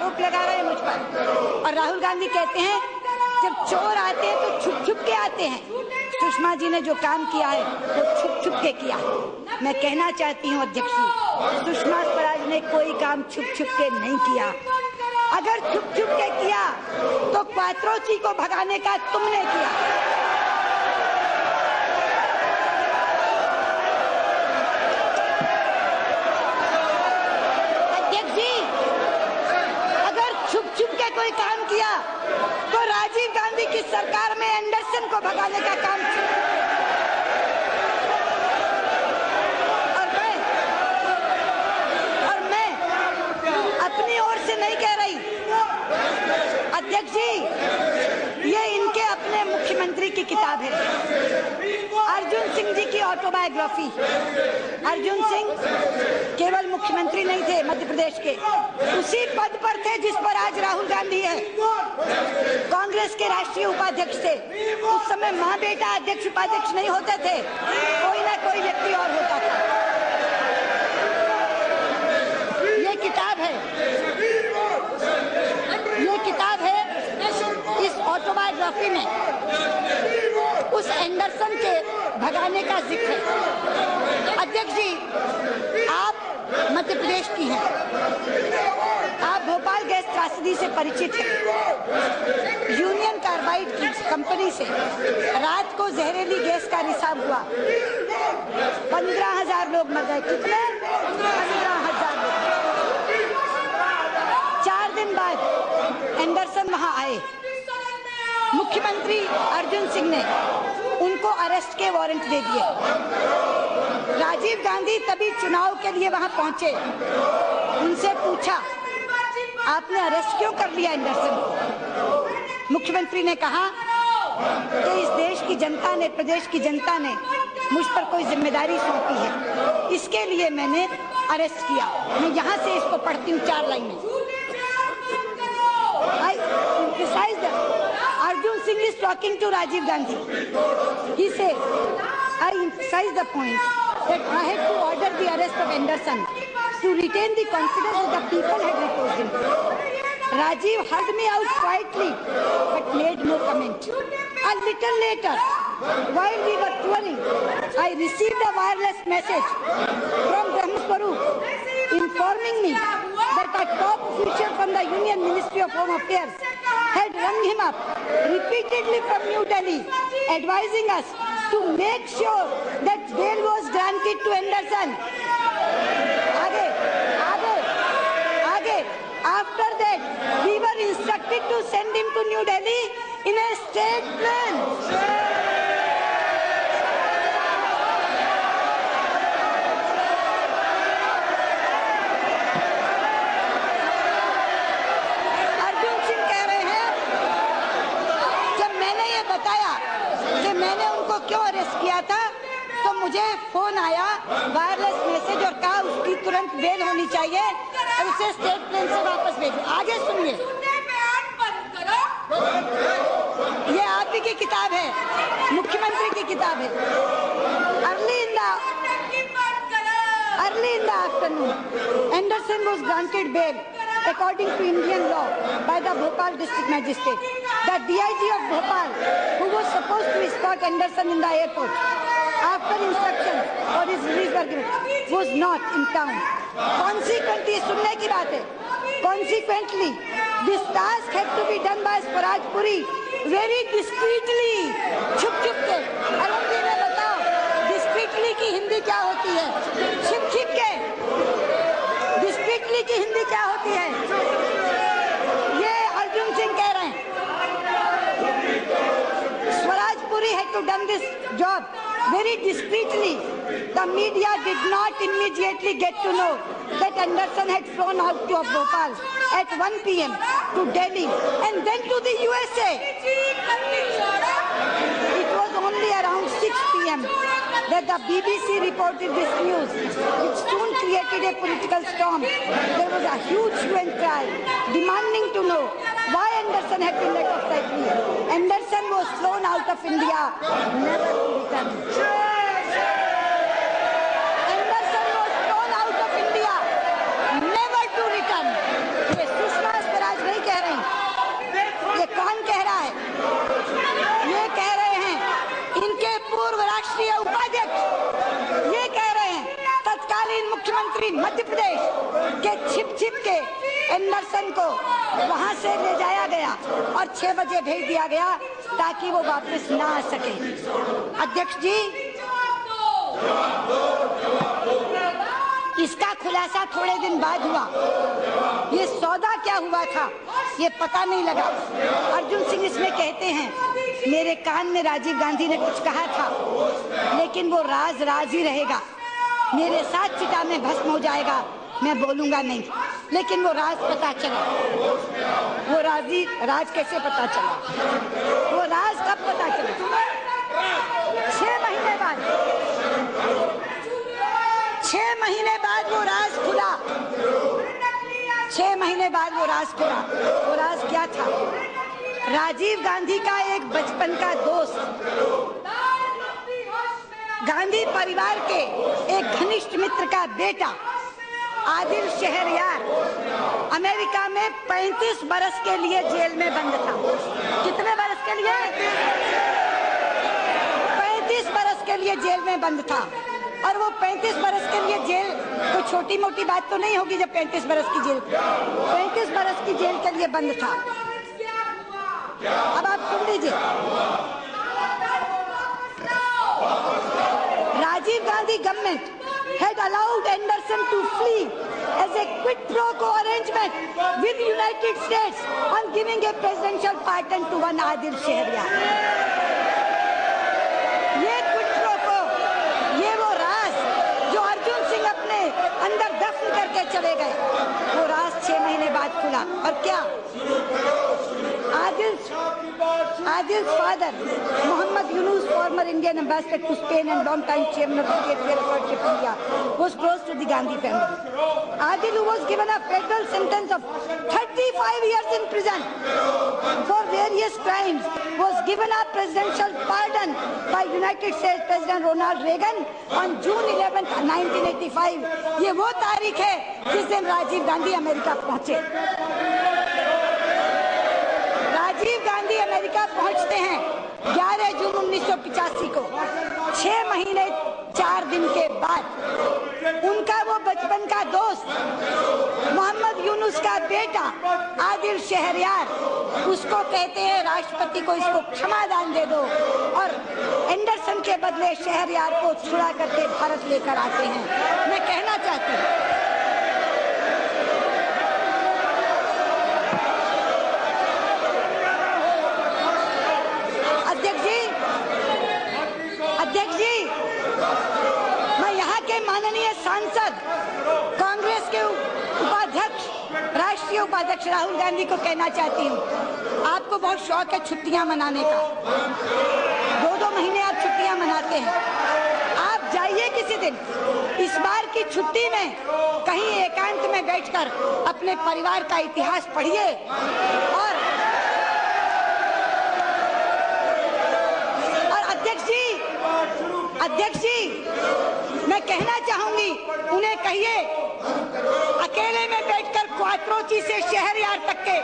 आरोप लगा रहे हैं मुझ पर। और राहुल गांधी कहते हैं जब चोर आते हैं तो छुप छुप के आते हैं। सुषमा जी ने जो काम किया है वो छुप छुप के किया है। मैं कहना चाहती हूँ अध्यक्ष जी, सुषमा स्वराज ने कोई काम छुप छुप के नहीं किया। अगर छुप छुप के किया तो क्वात्रोची को भगाने का तुमने किया। अध्यक्ष जी, अगर छुप छुप के कोई काम किया तो राजीव गांधी की सरकार में एंडरसन को भगाने का काम किया। और मैं अपनी ओर से नहीं कह रही अध्यक्ष जी, ये इनके अपने मुख्यमंत्री की किताब है, अर्जुन सिंह जी की ऑटोबायोग्राफी। अर्जुन सिंह केवल मुख्यमंत्री नहीं थे मध्य प्रदेश के, उसी पद पर थे जिस पर आज राहुल गांधी है। कांग्रेस के राष्ट्रीय उपाध्यक्ष थे। उस समय माँ बेटा अध्यक्ष उपाध्यक्ष नहीं होते थे, कोई ना कोई व्यक्ति और होता था। ये किताब है, ये किताब है। इस ऑटोबायोग्राफी में उस एंडरसन के भगाने का जिक्र है। अध्यक्ष जी, आप मध्य प्रदेश की हैं, आप भोपाल गैस त्रासदी से परिचित हैं। यूनियन कार्बाइड की कंपनी से रात को जहरीली गैस का रिसाव हुआ, 15,000 लोग मर गए। कितने? 15,000 लोग। 4 दिन बाद एंडरसन वहां आए। मुख्यमंत्री अर्जुन सिंह ने उनको अरेस्ट के वारंट दे दिए। राजीव गांधी तभी चुनाव के लिए वहां पहुंचे। उनसे पूछा, आपने अरेस्ट क्यों कर लिया एंडरसन को? मुख्यमंत्री ने कहा कि इस देश की जनता ने, प्रदेश की जनता ने मुझ पर कोई जिम्मेदारी सौंपी है, इसके लिए मैंने अरेस्ट किया। मैं यहाँ से इसको पढ़ती हूँ 4 लाइन में। Arjun Singh is talking to Rajiv Gandhi. He says, I emphasize the point that I had to order the arrest of Anderson to retain the confidence that the people had reposed in. Rajiv heard me out quietly but made no comment. A little later, while we were touring, I received a wireless message from Brahmaswarup informing me that a top official from the Union Ministry of Home Affairs had rung him up repeatedly from New Delhi, advising us to make sure that bail was granted to Anderson. After that, we were instructed to send him to New Delhi in a state plane. क्यों arrest किया था तो मुझे phone आया, wireless message, और कहा उसकी तुरंत बेल होनी चाहिए और उसे स्टेट प्लेन से वापस भेजो। आगे सुनिए, ये आप ही की किताब है, मुख्यमंत्री की किताब है। Early in the afternoon, Anderson was granted bail according to Indian law by the Bhopal district magistrate. The DIG of Bhopal, who was supposed to escort Anderson in the airport after instructions for his release were given, was not in town. Consequently, सुनने की बात है, consequently, this task had to be done by Swaraj Puri very discreetly, छुप छुप के। अरुण जी ने बताओ discreetly की हिंदी क्या होती है? छिप छिप के। discreetly की हिंदी क्या होती है? ये अर्जुन सिंह कह रहे हैं। Swaraj Puri had to done this job very discreetly. The media did not immediately get to know that Anderson had flown out of Bhopal at 1 p.m. to Delhi and then to the USA. It was only around 6 p.m. that the BBC reported this news, which soon created a political storm. There was a huge hue and cry demanding to know why Anderson had been let off lightly. Anderson was flown out of India, never to return. Anderson was flown out of India, never to return. ये Sushma Swaraj UP Madhya Pradesh के छिप के Anderson को वहां से ले जाया गया और 6 बजे भेज दिया गया ताकि वो वापस ना आ सके। अध्यक्ष जी, इसका खुलासा थोड़े दिन बाद हुआ। ये सौदा क्या हुआ था ये पता नहीं लगा। अर्जुन सिंह इसमें कहते हैं मेरे कान में राजीव गांधी ने कुछ कहा था, लेकिन वो राज राज ही रहेगा। मेरे साथ चिता में भस्म हो जाएगा, मैं बोलूंगा नहीं। लेकिन वो राज पता चला। वो राज कैसे पता चला? वो राज कब पता चला? 6 महीने बाद। 6 महीने बाद वो राज खुला। 6 महीने बाद वो राज खुला। वो राज क्या था? राजीव गांधी का एक बचपन का दोस्त, गांधी परिवार के एक घनिष्ठ मित्र का बेटा आदिल शहरयार अमेरिका में 35 बरस के लिए जेल में बंद था। कितने बरस के लिए? 35 बरस के लिए जेल में बंद था। और वो 35 बरस के लिए जेल कोई छोटी मोटी बात तो नहीं होगी। जब 35 बरस की जेल 35 बरस की जेल के लिए बंद था। अब आप सुन लीजिए, Rajiv Gandhi government had allowed Anderson to flee as a quid pro quo arrangement with United States on giving a presidential pardon to one Adil Shehryar. ये quid pro quo, ये वो राज जो अर्जुन सिंह अपने अंदर दफन करके चले गए, वो राज 6 महीने बाद खुला। और क्या? Adil's father, Muhammad Yunus, former Indian ambassador to Spain and long-time chairman of the State Welfare Trust India, was close to the Gandhi family. Adil, who was given a federal sentence of 35 years in prison for various crimes, was given a presidential pardon by United States President Ronald Reagan on June 11, 1985. ये वो तारीख है जिस दिन Rajiv Gandhi America पहुंचे। Rajiv Gandhi America पहुंचते हैं 11 जून 1985 को। 6 महीने 4 दिन के बाद उनका वो बचपन का दोस्त मोहम्मद यूनुस का बेटा आदिल शहरयार, उसको कहते हैं राष्ट्रपति को इसको क्षमादान दे दो, और एंडरसन के बदले शहरयार को छुड़ा करके भारत लेकर आते हैं। मैं कहना चाहती हूँ अध्यक्ष जी, मैं यहाँ के माननीय सांसद कांग्रेस के उपाध्यक्ष, राष्ट्रीय उपाध्यक्ष राहुल गांधी को कहना चाहती हूँ, आपको बहुत शौक है छुट्टियां मनाने का। 2-2 महीने आप छुट्टियां मनाते हैं। आप जाइए किसी दिन, इस बार की छुट्टी में कहीं एकांत में बैठकर अपने परिवार का इतिहास पढ़िए। और अध्यक्ष जी, मैं कहना चाहूंगी, उन्हें कहिए अकेले में बैठकर क्वात्रोची से शहरयार तक के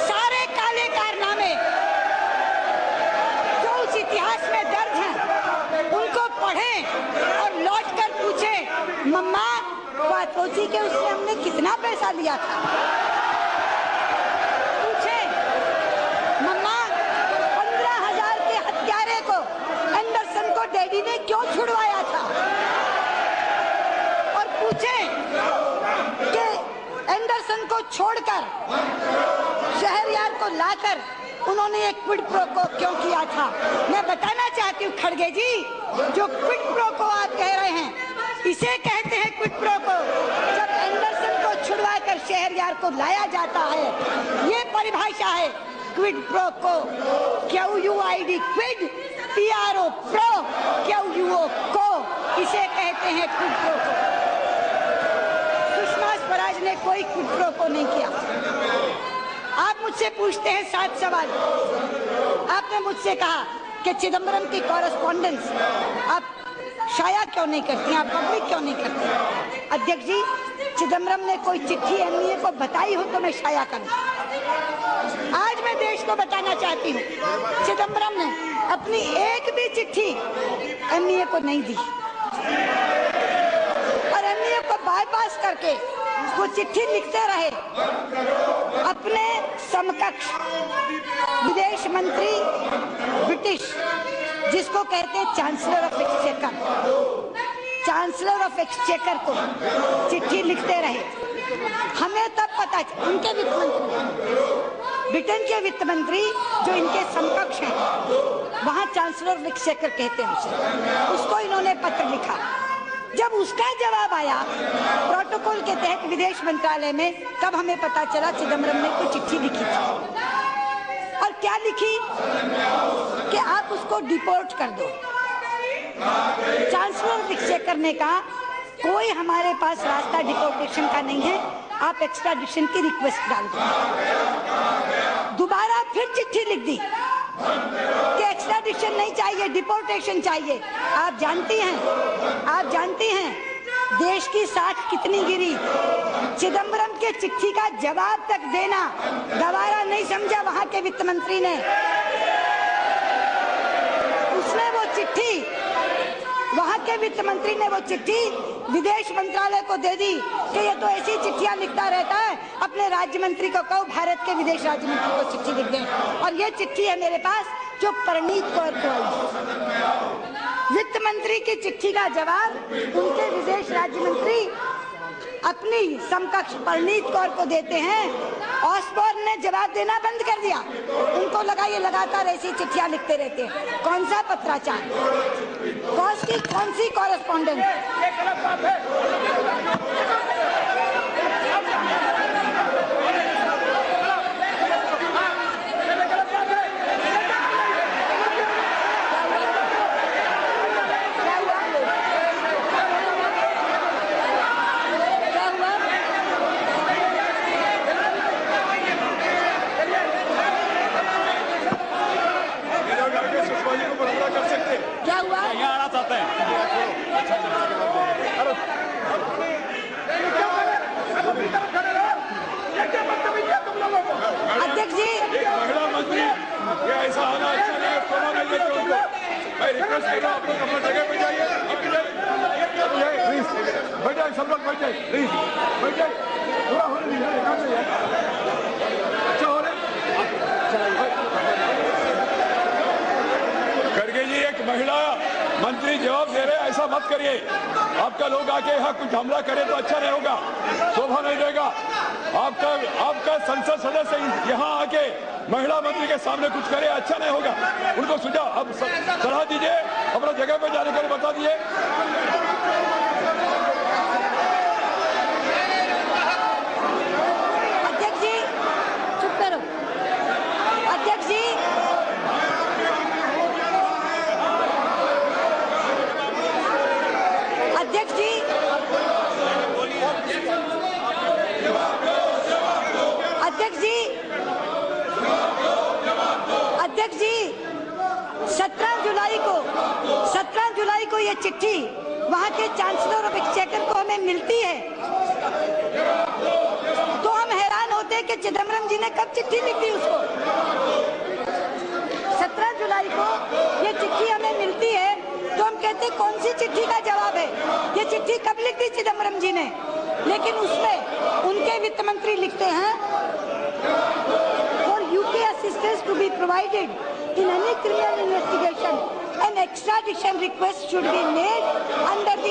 सारे काले कारनामे जो उस इतिहास में दर्ज हैं, उनको पढ़ें और लौटकर पूछें, मम्मा क्वात्रोची के उससे हमने कितना पैसा लिया था? पूछें, मम्मा 15,000 के हत्यारे को एंडरसन को डैडी ने क्यों छुड़वाया था? और पूछें कि एंडरसन को छोड़कर शहरयार को लाकर उन्होंने एक क्विड प्रो को क्यों किया था? मैं बताना चाहती हूँ खड़गे जी, जो क्विड प्रो को आप कह रहे हैं, इसे कहते हैं क्विड प्रो को। जब एंडरसन को छुड़वाकर शहरयार को लाया जाता है, ये परिभाषा है quid pro quo. QUID quid, PRO pro, QUO quo, इसे कहते हैं क्विड प्रो को। सुषमा स्वराज ने कोई क्विड प्रो को नहीं किया। आप मुझसे पूछते हैं 7 सवाल। आपने मुझसे कहा कि चिदम्बरम की कॉरेस्पॉन्डेंस आप शाया क्यों नहीं करती, आप पब्लिक क्यों नहीं करती? अध्यक्ष जी, चिदम्बरम ने कोई चिट्ठी एनडीए को बताई हो तो मैं शाया करूं। आज मैं देश को बताना चाहती हूँ, चिदम्बरम ने अपनी एक भी चिट्ठी एनडीए को नहीं दी। और माननीय को बाईपास करके वो चिट्ठी लिखते रहे अपने समकक्ष विदेश मंत्री ब्रिटिश, जिसको कहते हैं चांसलर ऑफ एक्सचेकर को चिट्ठी लिखते रहे। हमें तब पता, उनके वित्त मंत्री, ब्रिटेन के वित्त मंत्री जो इनके समकक्ष हैं, वहां चांसलर ऑफ एक्सचेकर कहते हैं उसे, उसको इन्होंने पत्र लिखा। जब उसका जवाब आया प्रोटोकॉल के तहत विदेश मंत्रालय में, तब हमें पता चला चिदम्बरम ने कोई चिट्ठी लिखी थी। और क्या लिखी कि आप उसको डिपोर्ट कर दो। चांसलर ऑफ एक्सचेकर ने कहा कोई हमारे पास रास्ता डिपोर्टेशन का नहीं है, आप एक्स्ट्राडिशन की रिक्वेस्ट डाल दो। दोबारा फिर चिट्ठी लिख दी कि एक्स्ट्राडिशन नहीं चाहिए, डिपोर्टेशन चाहिए। आप जानती हैं देश की साख कितनी गिरी। चिदम्बरम के चिट्ठी का जवाब तक देना गवारा नहीं समझा वहां के वित्त मंत्री ने। उसने वो चिट्ठी, वहां के वित्त मंत्री ने वो चिट्ठी विदेश मंत्रालय को दे दी कि ये तो ऐसी चिट्ठियां लिखता रहता है, अपने राज्य मंत्री को कहो भारत के विदेश राज्य मंत्री को चिट्ठी लिख दें। और ये चिट्ठी है मेरे पास जो परनीत कौर को आई। वित्त मंत्री की चिट्ठी का जवाब उनके विदेश राज्य मंत्री अपनी समकक्ष परनीत कौर को देते हैं। ऑसबॉर्न ने जवाब देना बंद कर दिया। उनको लगा ये लगातार ऐसी चिट्ठियां लिखते रहते हैं। कौन सा पत्राचार, कौन सी कॉरेस्पॉन्डेंस। क्या हुआ? यहाँ आना चाहते हैं। अध्यक्ष जी, महिला मंत्री, ये ऐसा होना अच्छा नहीं है। कोरोना नहीं लेते उनको। मैं रिक्वेस्ट कर रहा हूँ, आप लोग अपनी जगह पे जाइए। प्लीज बैठ जाइए, सब लोग बैठ जाइए, प्लीज बैठ जाइए। पूरा होने दीजिए, अच्छा हो रहा खड़गे जी। एक महिला मंत्री जवाब दे रहे, ऐसा मत करिए। आपका लोग आके यहाँ कुछ हमला करे तो अच्छा नहीं होगा, शोभा नहीं देगा। आपका संसद सदस्य यहाँ आके महिला मंत्री के सामने कुछ करे, अच्छा नहीं होगा। उनको सुझाव अब सलाह दीजिए, अपना जगह पे जाने के लिए बता दीजिए। अध्यक्ष जी चुप करो। अध्यक्ष जी, अध्यक्ष जी, अध्यक्ष जी, 17 जुलाई को ये चिट्ठी वहां के चांसलर ऑफ एक्सचेकर को हमें मिलती है, तो हम हैरान होते हैं कि चिदम्बरम जी ने कब चिट्ठी लिख दी उसको। 17 जुलाई को ये चिट्ठी हमें मिलती है, तो हम कहते हैं कौन सी चिट्ठी का जवाब है, ये चिट्ठी कब लिख दी चिदम्बरम जी ने। लेकिन उसमें उनके वित्त मंत्री लिखते हैं for UK assistance to be provided in any criminal investigation and extradition request should be made under the